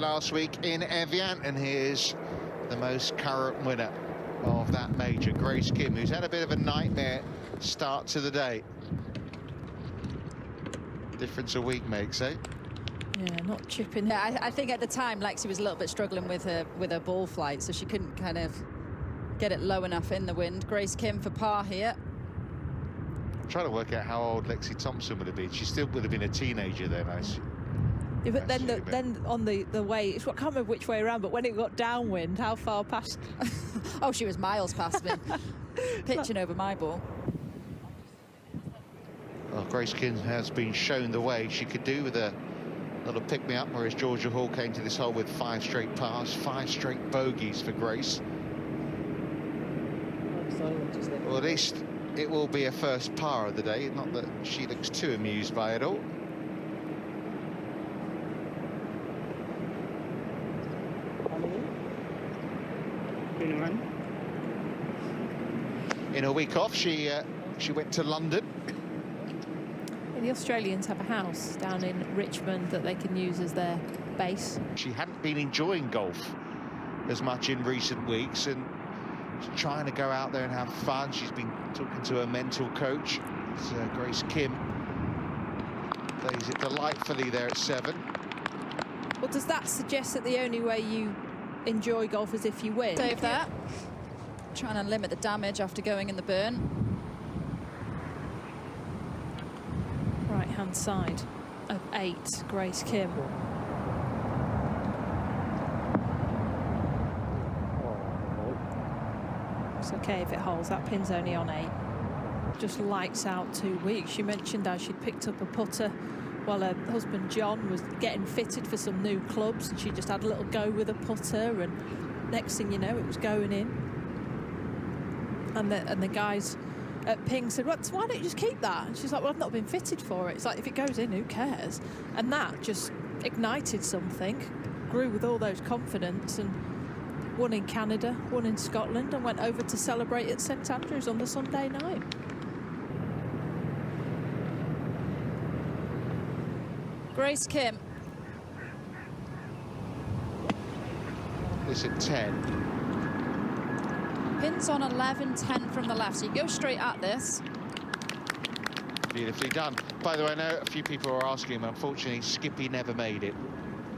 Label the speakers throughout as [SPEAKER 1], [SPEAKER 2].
[SPEAKER 1] last week in Evian, and here's the most current winner of that major, Grace Kim, who's had a bit of a nightmare start to the day. Difference a week makes, eh?
[SPEAKER 2] Yeah, not chipping.
[SPEAKER 3] Yeah, I think at the time Lexi was a little bit struggling with her ball flight, so she couldn't kind of get it low enough in the wind. Grace Kim for par here.
[SPEAKER 1] I'm trying to work out how old Lexi Thompson would have been. She still would have been a teenager then, I see.
[SPEAKER 2] Yeah, but then on the way, I can't remember which way around, but when it got downwind, how far past?
[SPEAKER 3] Oh, she was miles past me, pitching over my ball.
[SPEAKER 1] Well, Grace Kim has been shown the way she could do with a little pick-me-up, whereas Georgia Hall came to this hole with 5 straight pars, 5 straight bogeys for Grace. Well, at least it will be a first par of the day, not that she looks too amused by it all. In a week off, she went to London.
[SPEAKER 2] The Australians have a house down in Richmond that they can use as their base.
[SPEAKER 1] She hadn't been enjoying golf as much in recent weeks, and she's trying to go out there and have fun. She's been talking to her mental coach. It's, Grace Kim plays it delightfully there at 7.
[SPEAKER 2] Well, does that suggest that the only way you enjoy golf is if you win?
[SPEAKER 3] Save that. Trying to limit the damage after going in the burn.
[SPEAKER 2] Right-hand side of 8, Grace Kim. It's okay if it holds. That pin's only on 8. Just lights out 2 weeks. She mentioned how she'd picked up a putter while her husband John was getting fitted for some new clubs, and she just had a little go with a putter, and next thing you know, it was going in. And the guys at Ping said, "Why don't you just keep that?" And she's like, "Well, I've not been fitted for it." It's like, if it goes in, who cares? And that just ignited something, grew with all those confidence, and won in Canada, won in Scotland, and went over to celebrate at St Andrews on the Sunday night.
[SPEAKER 3] Grace Kim.
[SPEAKER 1] This at 10.
[SPEAKER 3] Pins on 11, 10 from the left, so you go straight at this.
[SPEAKER 1] Beautifully done. By the way, I know a few people are asking him. Unfortunately, Skippy never made it.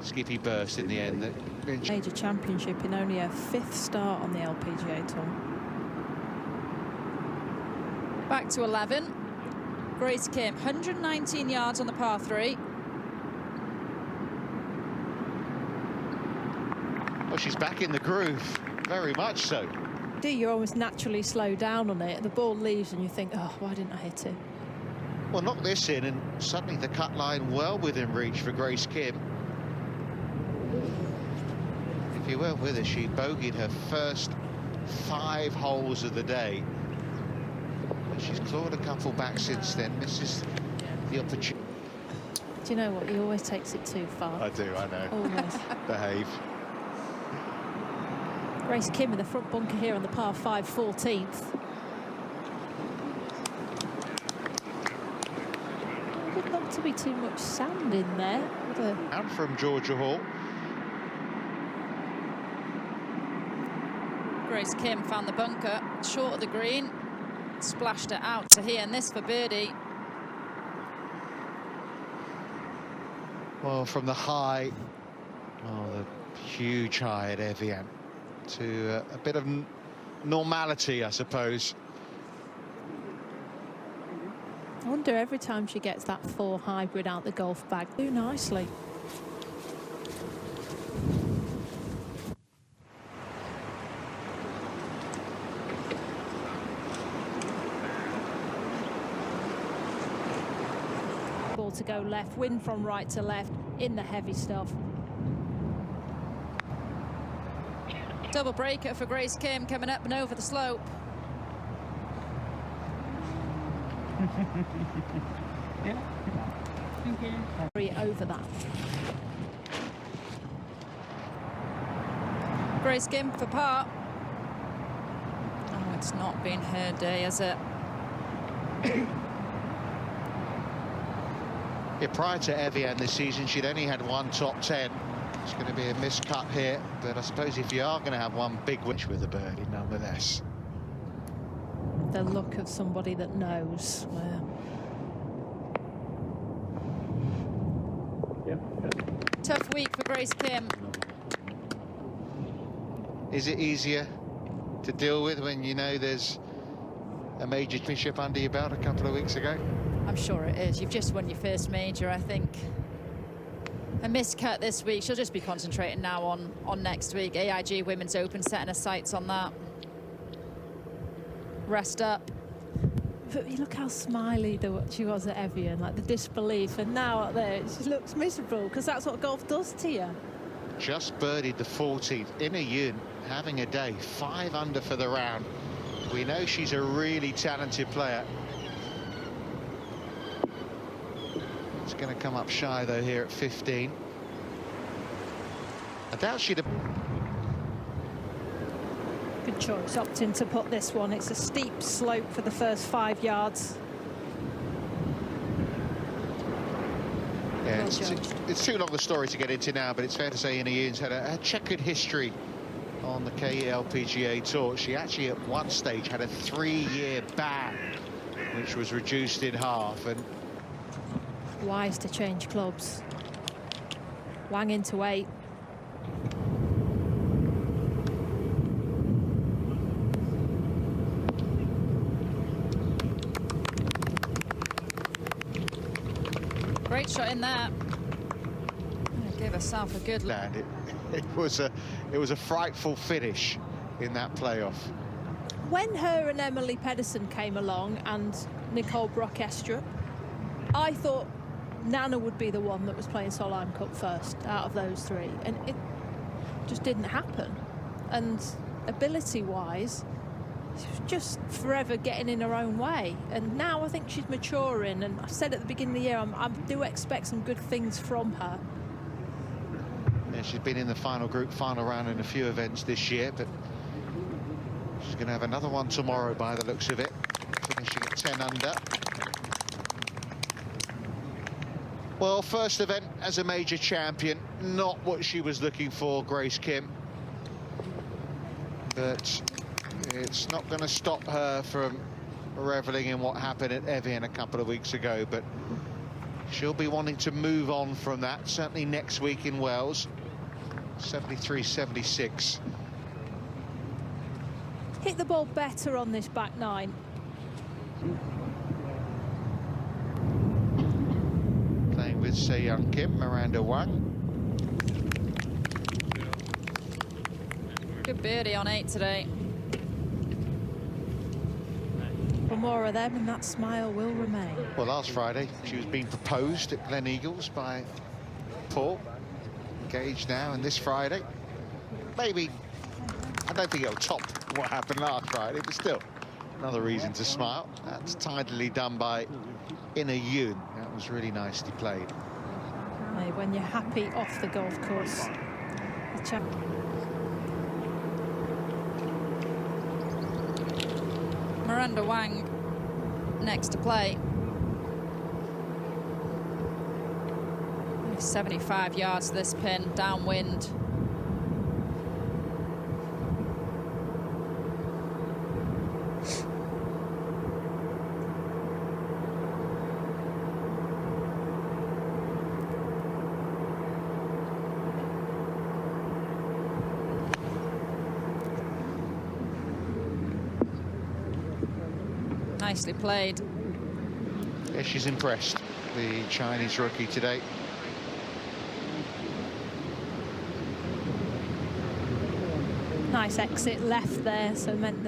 [SPEAKER 1] Skippy burst in the end.
[SPEAKER 2] Major championship in only her 5th start on the LPGA Tour.
[SPEAKER 3] Back to 11. Grace Kim, 119 yards on the par 3.
[SPEAKER 1] Well, she's back in the groove, very much so.
[SPEAKER 2] You almost naturally slow down on it. The ball leaves and you think, oh, why didn't I hit it?
[SPEAKER 1] Well, knock this in, and suddenly the cut line well within reach for Grace Kim. If you weren't with her, she bogeyed her first 5 holes of the day. But she's clawed a couple back since then. This is the opportunity.
[SPEAKER 2] Do you know what? He always takes it too far.
[SPEAKER 1] I do, I know.
[SPEAKER 2] Always.
[SPEAKER 1] Behave.
[SPEAKER 2] Grace Kim in the front bunker here on the par 5, 14th. There would not to be too much sand in there.
[SPEAKER 1] And from Georgia Hall.
[SPEAKER 3] Grace Kim found the bunker, short of the green, splashed it out to here, and this for birdie.
[SPEAKER 1] Well, from the high, the huge high at Evian, to a bit of normality, I suppose.
[SPEAKER 2] I wonder every time she gets that 4 hybrid out the golf bag, do nicely. Ball to go left, wind from right to left, in the heavy stuff.
[SPEAKER 3] Double breaker for Grace Kim coming up and over the slope.
[SPEAKER 2] Yeah. Thank you. Over that.
[SPEAKER 3] Grace Kim for par. Oh, it's not been her day, has it?
[SPEAKER 1] Yeah, prior to Evian this season, she'd only had 1 top 10. It's going to be a miscut here, but I suppose if you are going to have one big witch with a birdie, nonetheless.
[SPEAKER 2] The look of somebody that knows.
[SPEAKER 3] Tough week for Grace Kim.
[SPEAKER 1] Is it easier to deal with when you know there's a major championship under your belt a couple of weeks ago?
[SPEAKER 3] I'm sure it is. You've just won your first major, I think. A miscut this week. She'll just be concentrating now on next week. AIG Women's Open, setting her sights on that. Rest up.
[SPEAKER 2] But you look how smiley she was at Evian, like the disbelief, and now out there she looks miserable, because that's what golf does to you.
[SPEAKER 1] Just birdied the 14th. Ina Yoon having a day, 5 under for the round. We know she's a really talented player. It's going to come up shy though here at 15. I doubt she'd have.
[SPEAKER 2] Good choice, opting to put this one. It's a steep slope for the first 5 yards.
[SPEAKER 1] Yeah, it's too long a story to get into now, but it's fair to say Ina Yoon's had a checkered history on the KLPGA Tour. She actually at one stage had a 3-year ban, which was reduced in half. And
[SPEAKER 2] wise to change clubs. Wang into 8.
[SPEAKER 3] Great shot in there. Give herself a good look.
[SPEAKER 1] And it was a frightful finish in that playoff.
[SPEAKER 2] When her and Emily Pedersen came along and Nicole Brock-Estrup, I thought Nana would be the one that was playing Solheim Cup first out of those 3, and it just didn't happen. And ability-wise, she was just forever getting in her own way. And now I think she's maturing, and I said at the beginning of the year, I do expect some good things from her.
[SPEAKER 1] Yeah, she's been in the final round in a few events this year, but she's going to have another one tomorrow by the looks of it, finishing at 10 under. Well, first event as a major champion, not what she was looking for, Grace Kim. But it's not going to stop her from reveling in what happened at Evian a couple of weeks ago, but she'll be wanting to move on from that, certainly next week in Wales. 73-76.
[SPEAKER 2] Hit the ball better on this back 9.
[SPEAKER 1] Playing with Se-Young Kim, Miranda Wang.
[SPEAKER 3] Good birdie on 8 today.
[SPEAKER 2] For more of them, and that smile will remain.
[SPEAKER 1] Well, last Friday, she was being proposed at Glen Eagles by Paul. Engaged now, and this Friday, maybe, I don't think it'll top what happened last Friday, but still, another reason to smile. That's tidily done by Ina Yoon. That was really nicely played.
[SPEAKER 2] Hey, when you're happy off the golf course, the champ.
[SPEAKER 3] Miranda Wang next to play. 75 yards to this pin, downwind. Nicely played.
[SPEAKER 1] Yeah, she's impressed, the Chinese rookie today.
[SPEAKER 2] Nice exit left there, so meant that